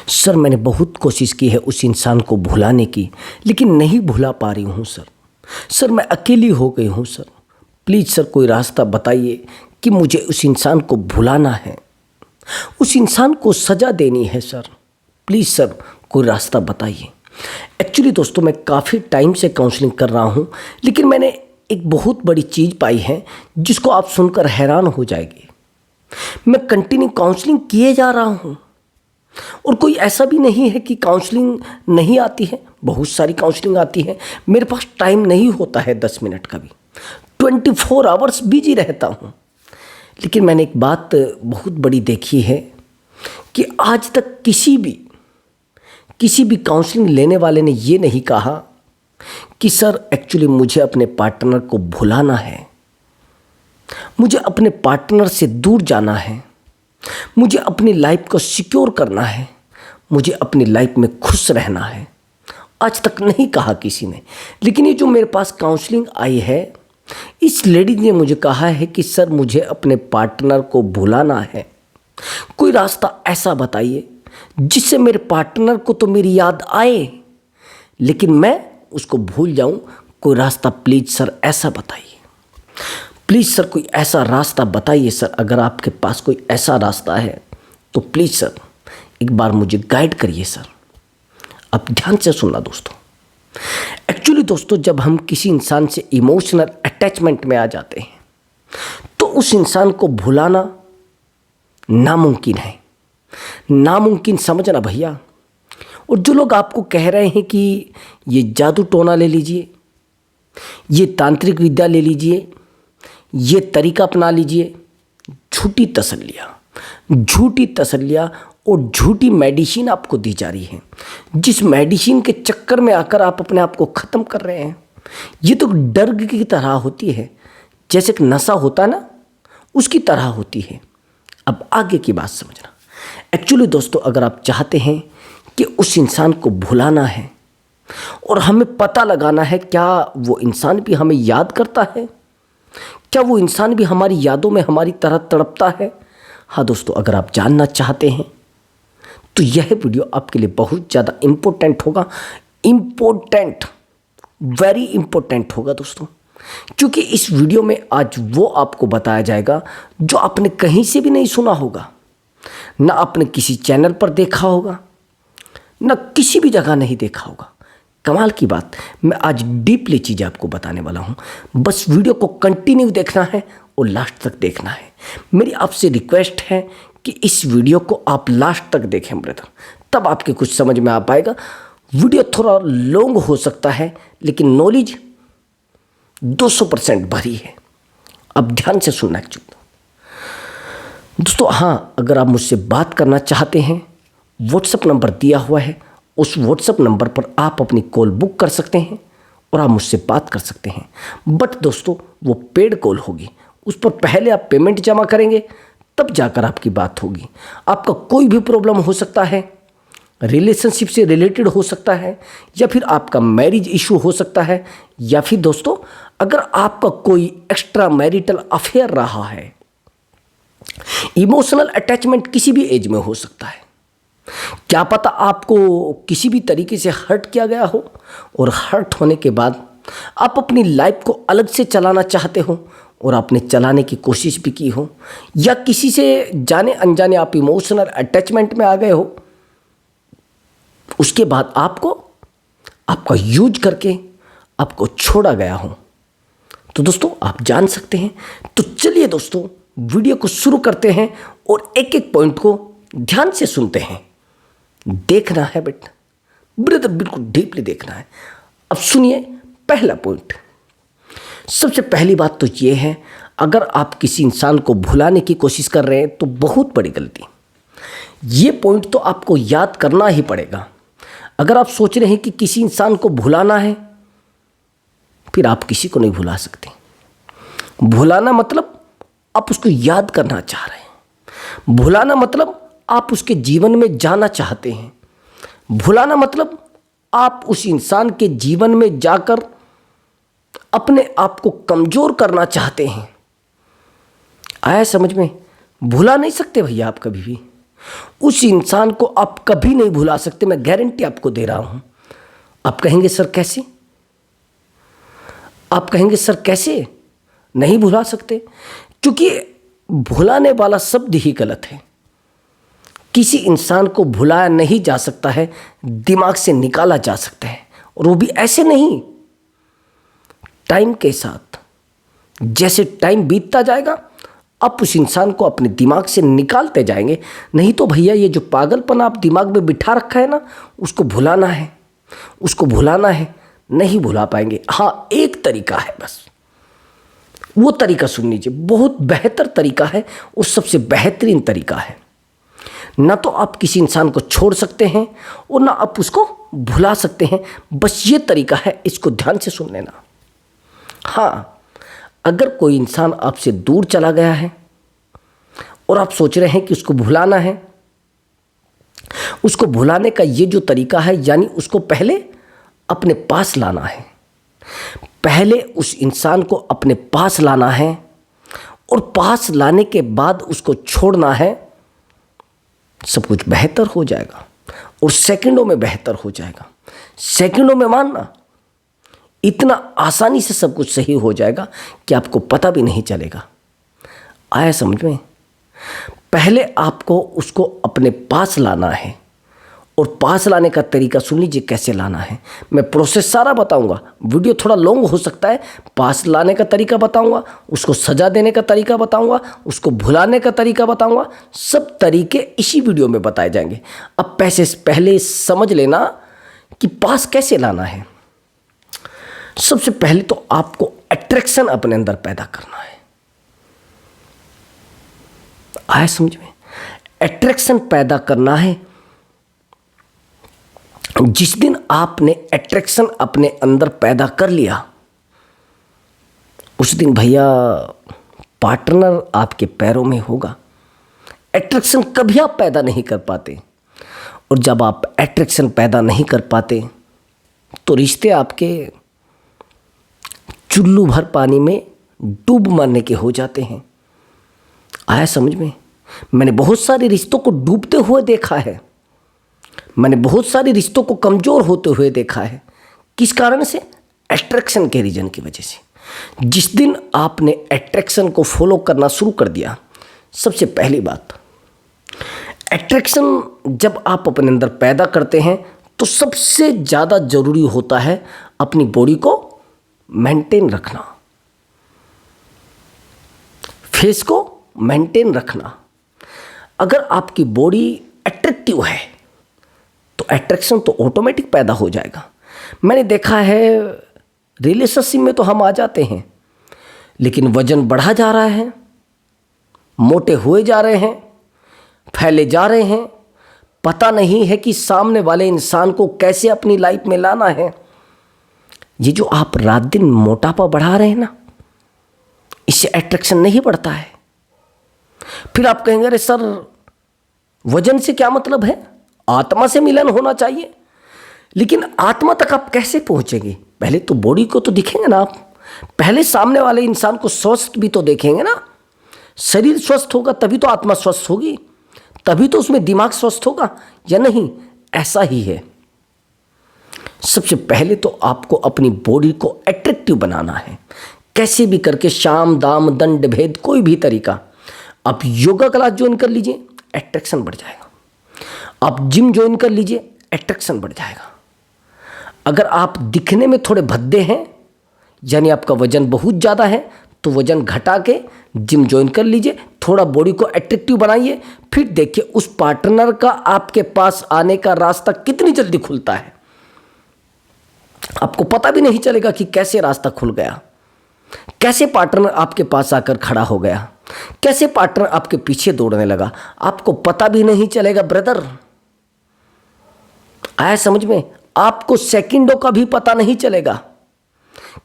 Sir मैंने बहुत कोशिश की है उस इंसान को भुलाने की, लेकिन नहीं भुला पा रही हूँ सर। सर मैं अकेली हो गई हूँ सर। प्लीज़ सर कोई रास्ता बताइए कि मुझे उस इंसान को भुलाना है, उस इंसान को सज़ा देनी है सर। प्लीज़ सर कोई रास्ता बताइए। एक्चुअली दोस्तों मैं काफ़ी टाइम से काउंसलिंग कर रहा हूँ, लेकिन मैंने एक बहुत बड़ी चीज़ पाई है जिसको आप सुनकर हैरान हो जाएंगे। मैं कंटिन्यू काउंसलिंग किए जा रहा हूँ और कोई ऐसा भी नहीं है कि काउंसलिंग नहीं आती है, बहुत सारी काउंसलिंग आती है। मेरे पास टाइम नहीं होता है 10 मिनट का भी, 24 आवर्स बिजी रहता हूँ। लेकिन मैंने एक बात बहुत बड़ी देखी है कि आज तक किसी भी काउंसलिंग लेने वाले ने ये नहीं कहा कि सर एक्चुअली मुझे अपने पार्टनर को भुलाना है, मुझे अपने पार्टनर से दूर जाना है, मुझे अपनी लाइफ को सिक्योर करना है, मुझे अपनी लाइफ में खुश रहना है। आज तक नहीं कहा किसी ने। लेकिन ये जो मेरे पास काउंसलिंग आई है, इस लेडी ने मुझे कहा है कि सर मुझे अपने पार्टनर को भुलाना है। कोई रास्ता ऐसा बताइए जिससे मेरे पार्टनर को तो मेरी याद आए, लेकिन मैं उसको भूल जाऊं। कोई रास्ता प्लीज़ सर ऐसा बताइए। प्लीज़ सर कोई ऐसा रास्ता बताइए सर। अगर आपके पास कोई ऐसा रास्ता है तो प्लीज़ सर एक बार मुझे गाइड करिए सर। अब ध्यान से सुनना दोस्तों। एक्चुअली दोस्तों जब हम किसी इंसान से इमोशनल अटैचमेंट में आ जाते हैं तो उस इंसान को भुलाना नामुमकिन है। नामुमकिन समझना भैया। और जो लोग आपको कह रहे हैं कि ये जादू टोना ले लीजिए, ये तांत्रिक विद्या ले लीजिए, ये तरीका अपना लीजिए, झूठी तसल्लियाँ और झूठी मेडिसिन आपको दी जा रही है, जिस मेडिसिन के चक्कर में आकर आप अपने आप को ख़त्म कर रहे हैं। ये तो ड्रग की तरह होती है, जैसे कि नशा होता है ना, उसकी तरह होती है। अब आगे की बात समझना। एक्चुअली दोस्तों अगर आप चाहते हैं कि उस इंसान को भुलाना है और हमें पता लगाना है क्या वो इंसान भी हमें याद करता है, क्या वो इंसान भी हमारी यादों में हमारी तरह तड़पता है। हाँ दोस्तों अगर आप जानना चाहते हैं तो यह वीडियो आपके लिए बहुत ज़्यादा इम्पोर्टेंट होगा। वेरी इम्पोर्टेंट होगा दोस्तों, क्योंकि इस वीडियो में आज वो आपको बताया जाएगा जो आपने कहीं से भी नहीं सुना होगा, ना आपने किसी चैनल पर देखा होगा, ना किसी भी जगह नहीं देखा होगा। कमाल की बात, मैं आज डीपली चीज़ें आपको बताने वाला हूँ। बस वीडियो को कंटिन्यू देखना है और लास्ट तक देखना है। मेरी आपसे रिक्वेस्ट है कि इस वीडियो को आप लास्ट तक देखें ब्रदर, तब आपके कुछ समझ में आ पाएगा। वीडियो थोड़ा लॉन्ग हो सकता है लेकिन नॉलेज 200% भरी है। अब ध्यान से सुनना दोस्तों। हाँ अगर आप मुझसे बात करना चाहते हैं, व्हाट्सएप नंबर दिया हुआ है, उस व्हाट्सएप नंबर पर आप अपनी कॉल बुक कर सकते हैं और आप मुझसे बात कर सकते हैं। बट दोस्तों वो पेड कॉल होगी, उस पर पहले आप पेमेंट जमा करेंगे तब जाकर आपकी बात होगी। आपका कोई भी प्रॉब्लम हो सकता है, रिलेशनशिप से रिलेटेड हो सकता है, या फिर आपका मैरिज इशू हो सकता है, या फिर दोस्तों अगर आपका कोई एक्स्ट्रा मैरिटल अफेयर रहा है। इमोशनल अटैचमेंट किसी भी एज में हो सकता है। क्या पता आपको किसी भी तरीके से हर्ट किया गया हो और हर्ट होने के बाद आप अपनी लाइफ को अलग से चलाना चाहते हो और आपने चलाने की कोशिश भी की हो, या किसी से जाने अनजाने आप इमोशनल अटैचमेंट में आ गए हो, उसके बाद आपका यूज करके आपको छोड़ा गया हो, तो दोस्तों आप जान सकते हैं। तो चलिए दोस्तों वीडियो को शुरू करते हैं और एक एक पॉइंट को ध्यान से सुनते हैं। देखना है बेटा ब्रदर, बिल्कुल डीपली देखना है। अब सुनिए पहला पॉइंट। सबसे पहली बात तो ये है, अगर आप किसी इंसान को भुलाने की कोशिश कर रहे हैं तो बहुत बड़ी गलती। ये पॉइंट तो आपको याद करना ही पड़ेगा। अगर आप सोच रहे हैं कि किसी इंसान को भुलाना है, फिर आप किसी को नहीं भुला सकते। भुलाना मतलब आप उसको याद करना चाह रहे हैं। भुलाना मतलब आप उसके जीवन में जाना चाहते हैं। भुलाना मतलब आप उस इंसान के जीवन में जाकर अपने आप को कमज़ोर करना चाहते हैं। आया समझ में? भुला नहीं सकते भैया आप कभी भी। उस इंसान को आप कभी नहीं भुला सकते, मैं गारंटी आपको दे रहा हूं। आप कहेंगे सर कैसे? आप कहेंगे सर कैसे नहीं भुला सकते? क्योंकि भुलाने वाला शब्द ही गलत है। किसी इंसान को भुलाया नहीं जा सकता है, दिमाग से निकाला जा सकता है, और वो भी ऐसे नहीं, टाइम के साथ। जैसे टाइम बीतता जाएगा आप उस इंसान को अपने दिमाग से निकालते जाएंगे। नहीं तो भैया ये जो पागलपन आप दिमाग में बिठा रखा है ना, उसको भुलाना है, उसको भुलाना है, नहीं भुला पाएंगे। हाँ, एक तरीका है बस, वो तरीका सुन लीजिए, बहुत बेहतर तरीका है और सबसे बेहतरीन तरीका है। ना तो आप किसी इंसान को छोड़ सकते हैं और ना आप उसको भुला सकते हैं, बस ये तरीका है, इसको ध्यान से सुन लेना। हाँ, अगर कोई इंसान आपसे दूर चला गया है और आप सोच रहे हैं कि उसको भुलाना है, उसको भुलाने का ये जो तरीका है, यानी उसको पहले अपने पास लाना है, पहले उस इंसान को अपने पास लाना है और पास लाने के बाद उसको छोड़ना है, सब कुछ बेहतर हो जाएगा और सेकंडों में बेहतर हो जाएगा। सेकंडों में मानना, इतना आसानी से सब कुछ सही हो जाएगा कि आपको पता भी नहीं चलेगा। आया समझ में? पहले आपको उसको अपने पास लाना है और पास लाने का तरीका सुन लीजिए कैसे लाना है। मैं प्रोसेस सारा बताऊंगा, वीडियो थोड़ा लॉन्ग हो सकता है। पास लाने का तरीका बताऊंगा, उसको सजा देने का तरीका बताऊंगा, उसको भुलाने का तरीका बताऊंगा, सब तरीके इसी वीडियो में बताए जाएंगे। अब पहले समझ लेना कि पास कैसे लाना है। सबसे पहले तो आपको अट्रैक्शन अपने अंदर पैदा करना है। आया समझ में? अट्रैक्शन पैदा करना है। जिस दिन आपने अट्रैक्शन अपने अंदर पैदा कर लिया, उस दिन भैया पार्टनर आपके पैरों में होगा। अट्रैक्शन कभी आप पैदा नहीं कर पाते, और जब आप अट्रैक्शन पैदा नहीं कर पाते तो रिश्ते आपके चुल्लू भर पानी में डूब मरने के हो जाते हैं। आया समझ में? मैंने बहुत सारे रिश्तों को डूबते हुए देखा है, मैंने बहुत सारे रिश्तों को कमज़ोर होते हुए देखा है। किस कारण से? अट्रैक्शन के रीजन की वजह से। जिस दिन आपने अट्रैक्शन को फॉलो करना शुरू कर दिया, सबसे पहली बात, अट्रैक्शन जब आप अपने अंदर पैदा करते हैं तो सबसे ज़्यादा ज़रूरी होता है अपनी बॉडी को मेंटेन रखना, फेस को मेंटेन रखना। अगर आपकी बॉडी अट्रैक्टिव है तो अट्रैक्शन तो ऑटोमेटिक पैदा हो जाएगा। मैंने देखा है रिलेशनशिप में तो हम आ जाते हैं, लेकिन वजन बढ़ा जा रहा है, मोटे हुए जा रहे हैं, फैले जा रहे हैं, पता नहीं है कि सामने वाले इंसान को कैसे अपनी लाइफ में लाना है। ये जो आप रात दिन मोटापा बढ़ा रहे हैं ना, इससे अट्रैक्शन नहीं बढ़ता है। फिर आप कहेंगे अरे सर वजन से क्या मतलब है, आत्मा से मिलन होना चाहिए। लेकिन आत्मा तक आप कैसे पहुंचेंगे? पहले तो बॉडी को तो दिखेंगे ना आप, पहले सामने वाले इंसान को स्वस्थ भी तो देखेंगे ना। शरीर स्वस्थ होगा तभी तो आत्मा स्वस्थ होगी, तभी तो उसमें दिमाग स्वस्थ होगा, या नहीं? ऐसा ही है। सबसे पहले तो आपको अपनी बॉडी को अट्रैक्टिव बनाना है, कैसे भी करके, शाम दाम दंड भेद कोई भी तरीका। आप योगा क्लास ज्वाइन कर लीजिए, अट्रैक्शन बढ़ जाएगा। आप जिम ज्वाइन कर लीजिए, अट्रैक्शन बढ़ जाएगा। अगर आप दिखने में थोड़े भद्दे हैं, यानी आपका वजन बहुत ज़्यादा है, तो वजन घटा के जिम ज्वाइन कर लीजिए, थोड़ा बॉडी को अट्रैक्टिव बनाइए। फिर देखिए उस पार्टनर का आपके पास आने का रास्ता कितनी जल्दी खुलता है। आपको पता भी नहीं चलेगा कि कैसे रास्ता खुल गया, कैसे पार्टनर आपके पास आकर खड़ा हो गया, कैसे पार्टनर आपके पीछे दौड़ने लगा, आपको पता भी नहीं चलेगा ब्रदर। आया समझ में? आपको सेकंडों का भी पता नहीं चलेगा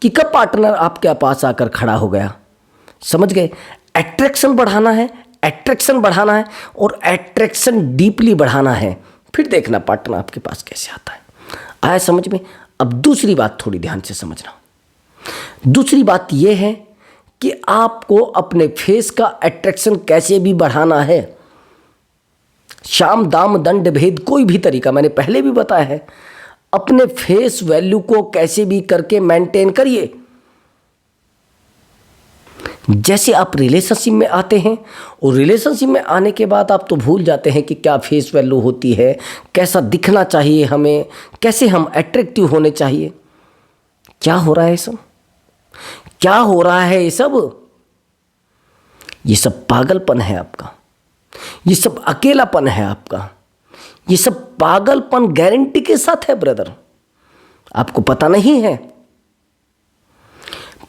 कि कब पार्टनर आपके पास आकर खड़ा हो गया। समझ गए? अट्रैक्शन बढ़ाना है, अट्रैक्शन बढ़ाना है और अट्रैक्शन डीपली बढ़ाना है, फिर देखना पार्टनर आपके पास कैसे आता है। आया समझ में? अब दूसरी बात थोड़ी ध्यान से समझना। दूसरी बात यह है कि आपको अपने फेस का अट्रैक्शन कैसे भी बढ़ाना है। शाम दाम दंड भेद कोई भी तरीका, मैंने पहले भी बताया है, अपने फेस वैल्यू को कैसे भी करके मेंटेन करिए। जैसे आप रिलेशनशिप में आते हैं और रिलेशनशिप में आने के बाद आप तो भूल जाते हैं कि क्या फेस वैल्यू होती है, कैसा दिखना चाहिए हमें, कैसे हम अट्रैक्टिव होने चाहिए। क्या हो रहा है सब, क्या हो रहा है ये सब? ये सब पागलपन है आपका, ये सब अकेलापन है आपका, ये सब पागलपन गारंटी के साथ है ब्रदर। आपको पता नहीं है।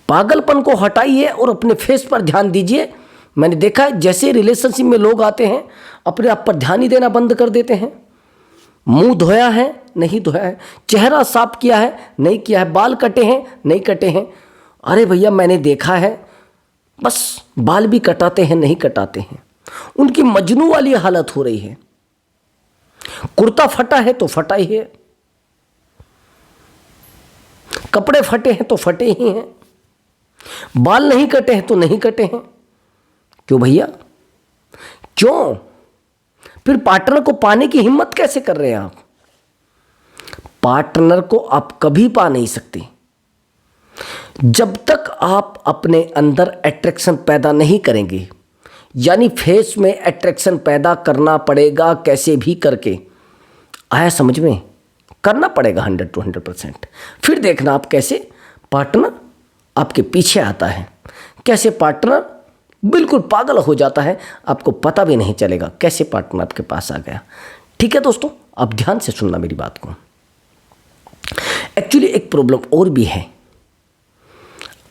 पागलपन को हटाइए और अपने फेस पर ध्यान दीजिए। मैंने देखा है जैसे रिलेशनशिप में लोग आते हैं अपने आप पर ध्यान ही देना बंद कर देते हैं। मुंह धोया है, नहीं धोया है, चेहरा साफ किया है, नहीं किया है, बाल कटे हैं, नहीं कटे हैं। अरे भैया मैंने देखा है बस बाल भी कटाते हैं, नहीं कटाते हैं। उनकी मजनू वाली हालत हो रही है। कुर्ता फटा है तो फटा ही है, कपड़े फटे हैं तो फटे ही हैं, बाल नहीं कटे हैं तो नहीं कटे हैं। क्यों भैया, क्यों? फिर पार्टनर को पाने की हिम्मत कैसे कर रहे हैं आप? पार्टनर को आप कभी पा नहीं सकते जब तक आप अपने अंदर अट्रैक्शन पैदा नहीं करेंगे। यानी फेस में अट्रैक्शन पैदा करना पड़ेगा कैसे भी करके। आया समझ में? करना पड़ेगा 100 to 100%। फिर देखना आप कैसे पार्टनर आपके पीछे आता है, कैसे पार्टनर बिल्कुल पागल हो जाता है, आपको पता भी नहीं चलेगा कैसे पार्टनर आपके पास आ गया। ठीक है दोस्तों, आप ध्यान से सुनना मेरी बात को। एक्चुअली एक प्रॉब्लम और भी है,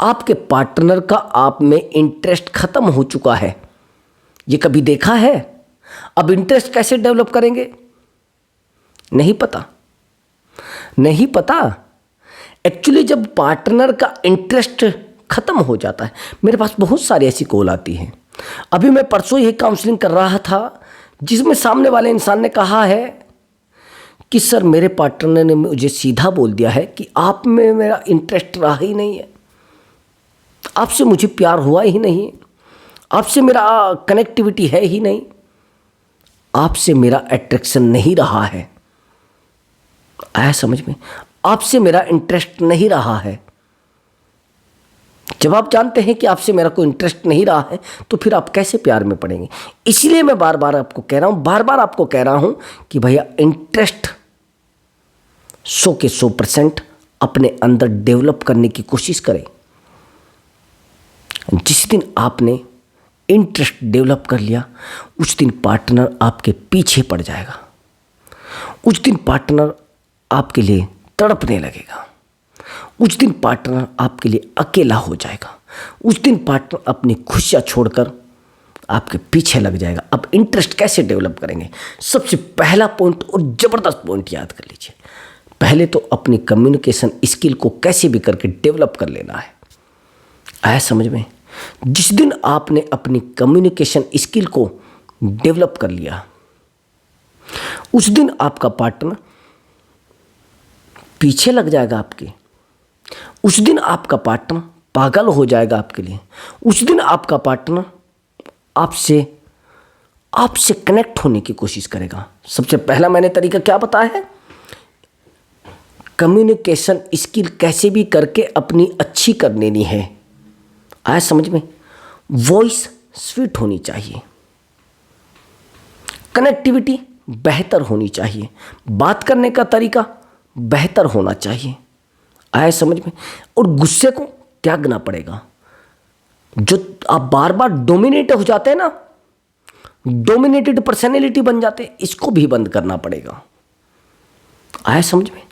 आपके पार्टनर का आप में इंटरेस्ट खत्म हो चुका है। ये कभी देखा है? अब इंटरेस्ट कैसे डेवलप करेंगे? नहीं पता, नहीं पता। एक्चुअली जब पार्टनर का इंटरेस्ट खत्म हो जाता है, मेरे पास बहुत सारी ऐसी कॉल आती हैं। अभी मैं परसों ही काउंसलिंग कर रहा था जिसमें सामने वाले इंसान ने कहा है कि सर मेरे पार्टनर ने मुझे सीधा बोल दिया है कि आप में मेरा इंटरेस्ट रहा ही नहीं है, आपसे मुझे प्यार हुआ ही नहीं, आपसे मेरा कनेक्टिविटी है ही नहीं, आपसे मेरा अट्रैक्शन नहीं रहा है। आया समझ में? आपसे मेरा इंटरेस्ट नहीं रहा है। जब आप जानते हैं कि आपसे मेरा कोई इंटरेस्ट नहीं रहा है तो फिर आप कैसे प्यार में पड़ेंगे? इसलिए मैं बार बार आपको कह रहा हूं, बार बार आपको कह रहा हूं कि भैया इंटरेस्ट 100 के 100% अपने अंदर डेवलप करने की कोशिश करें। जिस दिन आपने इंटरेस्ट डेवलप कर लिया उस दिन पार्टनर आपके पीछे पड़ जाएगा, उस दिन पार्टनर आपके लिए तड़पने लगेगा, उस दिन पार्टनर आपके लिए अकेला हो जाएगा, उस दिन पार्टनर अपनी खुशियाँ छोड़कर आपके पीछे लग जाएगा। अब इंटरेस्ट कैसे डेवलप करेंगे? सबसे पहला पॉइंट और ज़बरदस्त पॉइंट याद कर लीजिए। पहले तो अपनी कम्युनिकेशन स्किल को कैसे भी करके डेवलप कर लेना है। आया समझ में? जिस दिन आपने अपनी कम्युनिकेशन स्किल को डेवलप कर लिया उस दिन आपका पार्टनर पीछे लग जाएगा आपके, उस दिन आपका पार्टनर पागल हो जाएगा आपके लिए, उस दिन आपका पार्टनर आपसे कनेक्ट होने की कोशिश करेगा। सबसे पहला मैंने तरीका क्या बताया है? कम्युनिकेशन स्किल कैसे भी करके अपनी अच्छी कर लेनी है। आया समझ में? वॉइस स्वीट होनी चाहिए, कनेक्टिविटी बेहतर होनी चाहिए, बात करने का तरीका बेहतर होना चाहिए। आया समझ में? और गुस्से को त्यागना पड़ेगा। जो आप बार बार डोमिनेट हो जाते हैं ना, डोमिनेटेड पर्सनैलिटी बन जाते हैं, इसको भी बंद करना पड़ेगा। आया समझ में?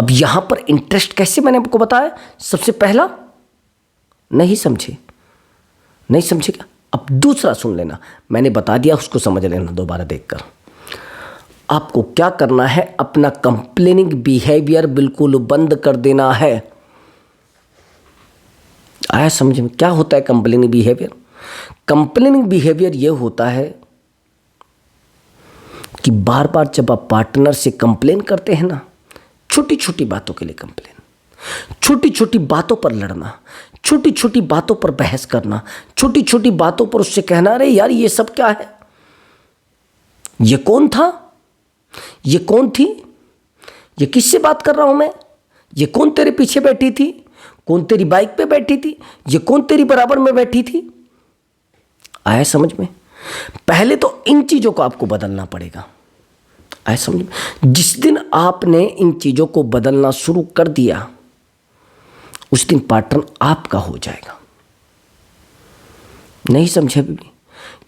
अब यहां पर इंटरेस्ट कैसे मैंने आपको बताया। सबसे पहला नहीं समझे, नहीं समझेगा। अब दूसरा सुन लेना, मैंने बता दिया उसको समझ लेना दोबारा देखकर। आपको क्या करना है? अपना कंप्लेनिंग बिहेवियर बिल्कुल बंद कर देना है। आया समझ में? क्या होता है कंप्लेनिंग बिहेवियर? कंप्लेनिंग बिहेवियर ये होता है कि बार बार जब आप पार्टनर से कंप्लेन करते हैं ना, छोटी छोटी बातों के लिए कंप्लेन, छोटी छोटी बातों पर लड़ना, छोटी छोटी बातों पर बहस करना, छोटी छोटी बातों पर उससे कहना अरे यार ये सब क्या है, ये कौन था, ये कौन थी, ये किससे बात कर रहा हूं मैं, ये कौन तेरे पीछे बैठी थी, कौन तेरी बाइक पे बैठी थी, ये कौन तेरी बराबर में बैठी थी। आया समझ में? पहले तो इन चीजों को आपको बदलना पड़ेगा। आया समझ में? जिस दिन आपने इन चीजों को बदलना शुरू कर दिया उस दिन पैटर्न आपका हो जाएगा। नहीं समझे अभी भी?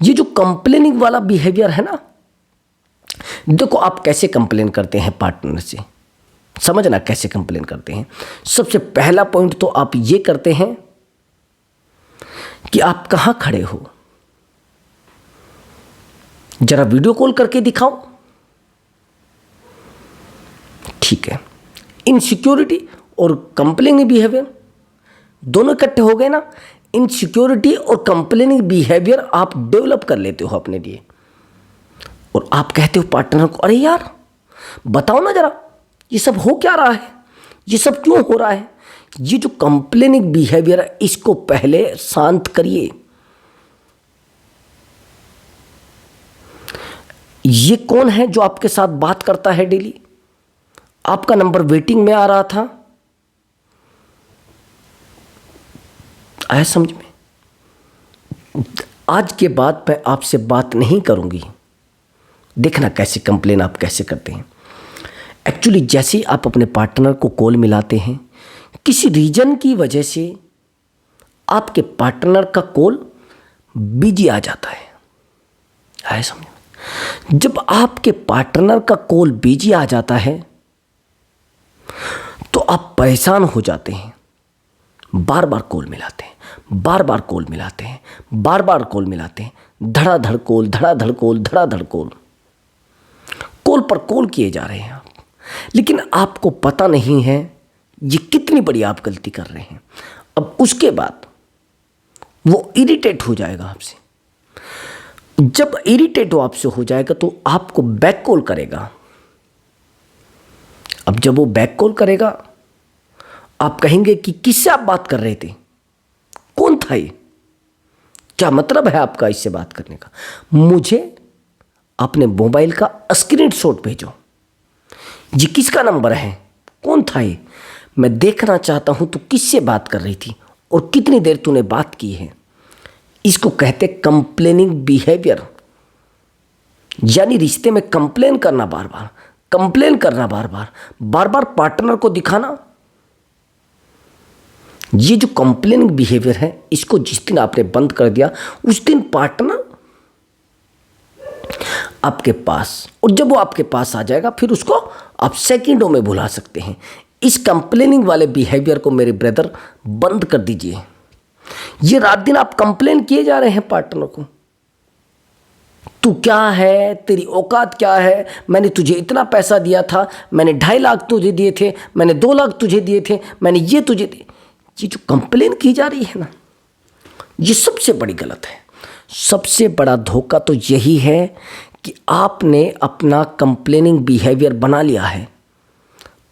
ये जो कंप्लेनिंग वाला बिहेवियर है ना, देखो आप कैसे कंप्लेन करते हैं पार्टनर से, समझना कैसे कंप्लेन करते हैं। सबसे पहला पॉइंट तो आप ये करते हैं कि आप कहां खड़े हो, जरा वीडियो कॉल करके दिखाओ। ठीक है, इनसिक्योरिटी और कंप्लेनिंग बिहेवियर दोनों इकट्ठे हो गए ना। इनसिक्योरिटी और कंप्लेनिंग बिहेवियर आप डेवलप कर लेते हो अपने लिए, और आप कहते हो पार्टनर को, अरे यार बताओ ना जरा ये सब हो क्या रहा है, ये सब क्यों हो रहा है। ये जो कंप्लेनिंग बिहेवियर है इसको पहले शांत करिए। ये कौन है जो आपके साथ बात करता है डेली, आपका नंबर वेटिंग में आ रहा था। आया समझ में? आज के बाद मैं आपसे बात नहीं करूंगी। देखना कैसे कंप्लेन आप कैसे करते हैं। एक्चुअली जैसे ही आप अपने पार्टनर को कॉल मिलाते हैं, किसी रीजन की वजह से आपके पार्टनर का कॉल बिजी आ जाता है। आया समझ में? जब आपके पार्टनर का कॉल बिजी आ जाता है तो आप परेशान हो जाते हैं, बार बार कॉल मिलाते हैं, बार बार कॉल मिलाते हैं, बार बार कॉल मिलाते हैं, धड़ाधड़ कॉल, धड़ाधड़ कॉल, धड़ाधड़ कॉल, कॉल पर कॉल किए जा रहे हैं आप। लेकिन आपको पता नहीं है ये कितनी बड़ी आप गलती कर रहे हैं। अब उसके बाद वो इरिटेट हो जाएगा आपसे। जब इरिटेट आपसे हो जाएगा तो आपको बैक कॉल करेगा। अब जब वो बैक कॉल करेगा आप कहेंगे कि किससे आप बात कर रहे थे, कौन था ये, क्या मतलब है आपका इससे बात करने का। मुझे अपने मोबाइल का स्क्रीनशॉट भेजो, ये किसका नंबर है, कौन था ये, मैं देखना चाहता हूं तू किससे बात कर रही थी और कितनी देर तूने बात की है। इसको कहते कंप्लेनिंग बिहेवियर, यानी रिश्ते में कंप्लेन करना, बार बार कंप्लेन करना, बार बार पार्टनर को दिखाना। ये जो कंप्लेनिंग बिहेवियर है इसको जिस दिन आपने बंद कर दिया उस दिन पार्टनर आपके पास, और जब वो आपके पास आ जाएगा फिर उसको आप सेकंडों में भुला सकते हैं। इस कंप्लेनिंग वाले बिहेवियर को मेरे ब्रदर बंद कर दीजिए। ये रात दिन आप कंप्लेन किए जा रहे हैं पार्टनर को, तू क्या है, तेरी औकात क्या है, मैंने तुझे इतना पैसा दिया था, मैंने 2.5 लाख तुझे दिए थे, मैंने 2 लाख तुझे दिए थे, मैंने ये तुझे दिए। ये जो कंप्लेन की जा रही है ना, ये सबसे बड़ी गलत है। सबसे बड़ा धोखा तो यही है कि आपने अपना कंप्लेनिंग बिहेवियर बना लिया है।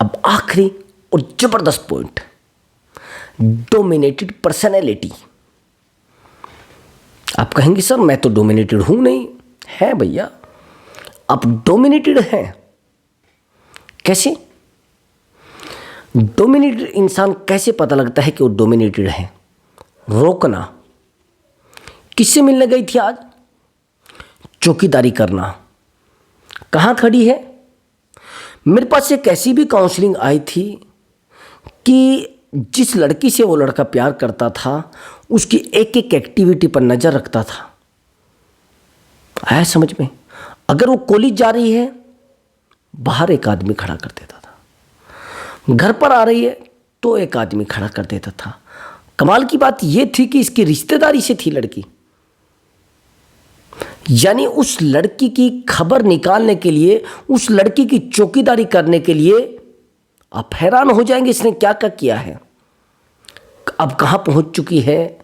अब आखिरी और जबरदस्त पॉइंट, डोमिनेटेड पर्सनैलिटी। आप कहेंगे सर मैं तो डोमिनेटेड हूं नहीं। है भैया, आप डोमिनेटेड हैं। कैसे? डोमिनेटेड इंसान कैसे पता लगता है कि वो डोमिनेटेड है? रोकना। किससे मिलने गई थी आज? चौकीदारी करना। कहाँ खड़ी है? मेरे पास एक ऐसी भी काउंसलिंग आई थी कि जिस लड़की से वो लड़का प्यार करता था उसकी एक एक एक्टिविटी पर नज़र रखता था। आया समझ में? अगर वो कॉलेज जा रही है बाहर एक आदमी खड़ा कर देता था, घर पर आ रही है तो एक आदमी खड़ा कर देता था। कमाल की बात यह थी कि इसकी रिश्तेदारी से थी लड़की, यानी उस लड़की की खबर निकालने के लिए, उस लड़की की चौकीदारी करने के लिए आप हैरान हो जाएंगे इसने क्या क्या किया है। अब कहाँ पहुँच चुकी है,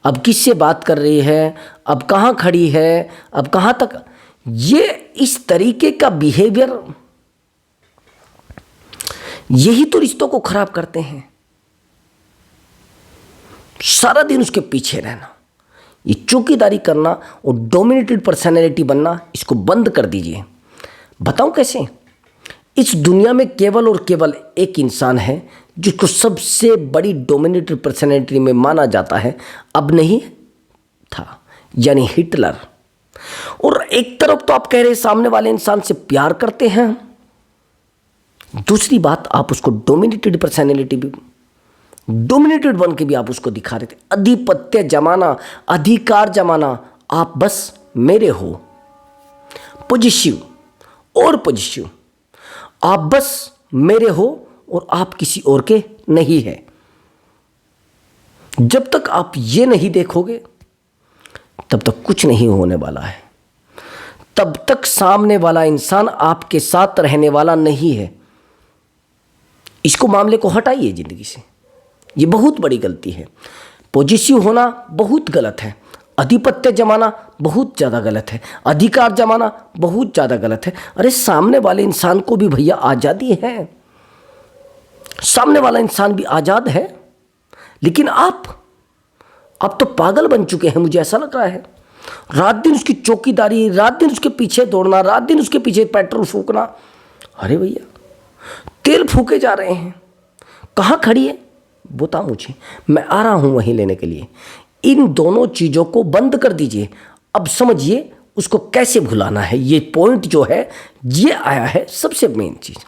अब किससे बात कर रही है, अब कहाँ खड़ी है, अब कहाँ तक। ये इस तरीके का बिहेवियर, यही तो रिश्तों को खराब करते हैं। सारा दिन उसके पीछे रहना, ये चौकीदारी करना और डोमिनेटेड पर्सनैलिटी बनना, इसको बंद कर दीजिए। बताऊं कैसे? इस दुनिया में केवल और केवल एक इंसान है जिसको सबसे बड़ी डोमिनेटेड पर्सनैलिटी में माना जाता है, अब नहीं था, यानी हिटलर। और एक तरफ तो आप कह रहे सामने वाले इंसान से प्यार करते हैं, दूसरी बात आप उसको डोमिनेटेड पर्सनैलिटी भी, डोमिनेटेड बन के भी आप उसको दिखा रहे थे। आधिपत्य जमाना, अधिकार जमाना, आप बस मेरे हो, पॉजिटिव और पॉजिटिव, आप बस मेरे हो और आप किसी और के नहीं है। जब तक आप ये नहीं देखोगे तब तक कुछ नहीं होने वाला है, तब तक सामने वाला इंसान आपके साथ रहने वाला नहीं है। इसको मामले को हटाइए जिंदगी से, ये बहुत बड़ी गलती है। पॉजिटिव होना बहुत गलत है, आधिपत्य जमाना बहुत ज़्यादा गलत है, अधिकार जमाना बहुत ज़्यादा गलत है। अरे सामने वाले इंसान को भी भैया आज़ादी है, सामने वाला इंसान भी आज़ाद है, लेकिन आप तो पागल बन चुके हैं, मुझे ऐसा लग रहा है। रात दिन उसकी चौकीदारी, रात दिन उसके पीछे दौड़ना, रात दिन उसके पीछे पेट्रोल फूकना। अरे भैया तेल फूके जा रहे हैं, कहाँ खड़ी है बता मुझे, मैं आ रहा हूँ वहीं लेने के लिए। इन दोनों चीज़ों को बंद कर दीजिए। अब समझिए उसको कैसे भुलाना है, ये पॉइंट जो है ये आया है सबसे मेन चीज़।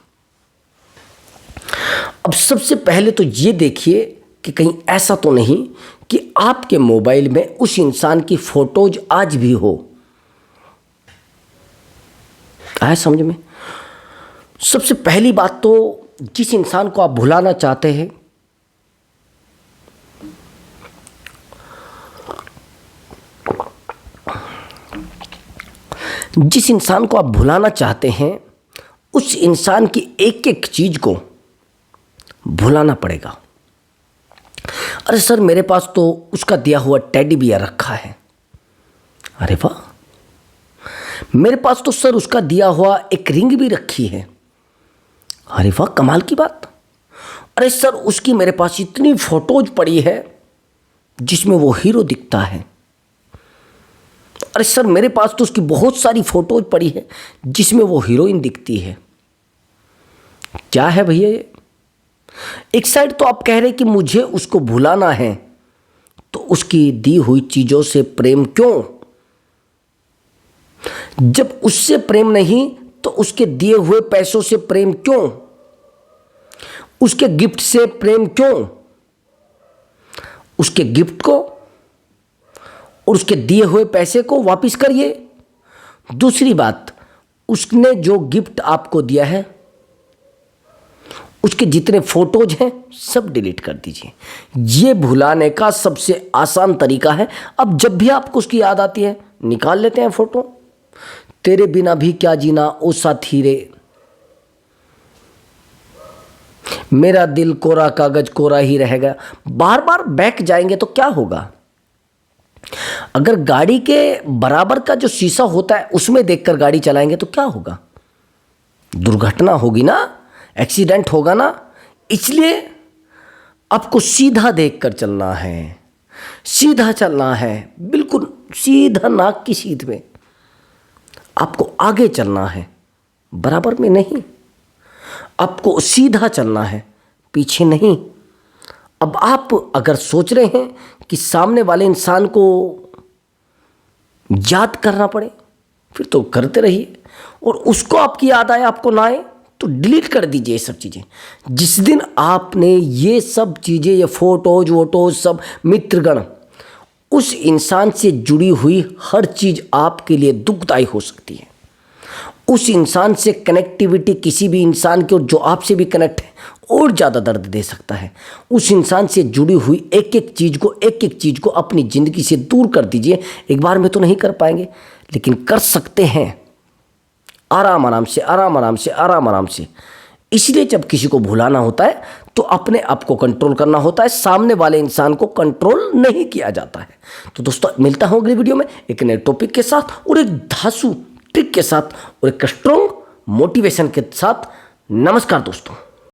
अब सबसे पहले तो ये देखिए कि कहीं ऐसा तो नहीं कि आपके मोबाइल में उस इंसान की फोटोज आज भी हो। आया समझ में? सबसे पहली बात तो जिस इंसान को आप भुलाना चाहते हैं, जिस इंसान को आप भुलाना चाहते हैं, उस इंसान की एक एक चीज को भुलाना पड़ेगा। अरे सर मेरे पास तो उसका दिया हुआ टेडी बियर रखा है। अरे वाह, मेरे पास तो सर उसका दिया हुआ एक रिंग भी रखी है। अरे वाह, कमाल की बात। अरे सर उसकी मेरे पास इतनी फोटोज पड़ी है जिसमें वो हीरो दिखता है। अरे सर मेरे पास तो उसकी बहुत सारी फोटोज पड़ी है जिसमें वो हीरोइन दिखती है। क्या है भैया ये? एक साइड तो आप कह रहे कि मुझे उसको भुलाना है, तो उसकी दी हुई चीजों से प्रेम क्यों? जब उससे प्रेम नहीं तो उसके दिए हुए पैसों से प्रेम क्यों? उसके गिफ्ट से प्रेम क्यों? उसके गिफ्ट को और उसके दिए हुए पैसे को वापस करिए। दूसरी बात, उसने जो गिफ्ट आपको दिया है उसके जितने फोटोज हैं सब डिलीट कर दीजिए। ये भुलाने का सबसे आसान तरीका है। अब जब भी आपको उसकी याद आती है निकाल लेते हैं फोटो। तेरे बिना भी क्या जीना ओ साथी रे, मेरा दिल कोरा कागज कोरा ही रहेगा। बार बार बैक जाएंगे तो क्या होगा? अगर गाड़ी के बराबर का जो शीशा होता है उसमें देखकर गाड़ी चलाएंगे तो क्या होगा? दुर्घटना होगी ना, एक्सीडेंट होगा ना। इसलिए आपको सीधा देखकर चलना है, सीधा चलना है, बिल्कुल सीधा, नाक की सीध में आपको आगे चलना है, बराबर में नहीं। आपको सीधा चलना है, पीछे नहीं। अब आप अगर सोच रहे हैं कि सामने वाले इंसान को याद करना पड़े, फिर तो करते रहिए। और उसको आपकी याद आए आपको ना आए तो डिलीट कर दीजिए ये सब चीज़ें। जिस दिन आपने ये सब चीज़ें, ये फोटोज वोटोज सब, मित्रगण, उस इंसान से जुड़ी हुई हर चीज़ आपके लिए दुखदायी हो सकती है। उस इंसान से कनेक्टिविटी किसी भी इंसान की, और जो आपसे भी कनेक्ट है, और ज़्यादा दर्द दे सकता है। उस इंसान से जुड़ी हुई एक एक चीज़ को अपनी ज़िंदगी से दूर कर दीजिए। एक बार में तो नहीं कर पाएंगे, लेकिन कर सकते हैं आराम आराम से। इसलिए जब किसी को भुलाना होता है तो अपने आप को कंट्रोल करना होता है, सामने वाले इंसान को कंट्रोल नहीं किया जाता है। तो दोस्तों मिलता हूँ अगली वीडियो में एक नए टॉपिक के साथ और एक धांसू ट्रिक के साथ और एक स्ट्रॉन्ग मोटिवेशन के साथ। नमस्कार दोस्तों।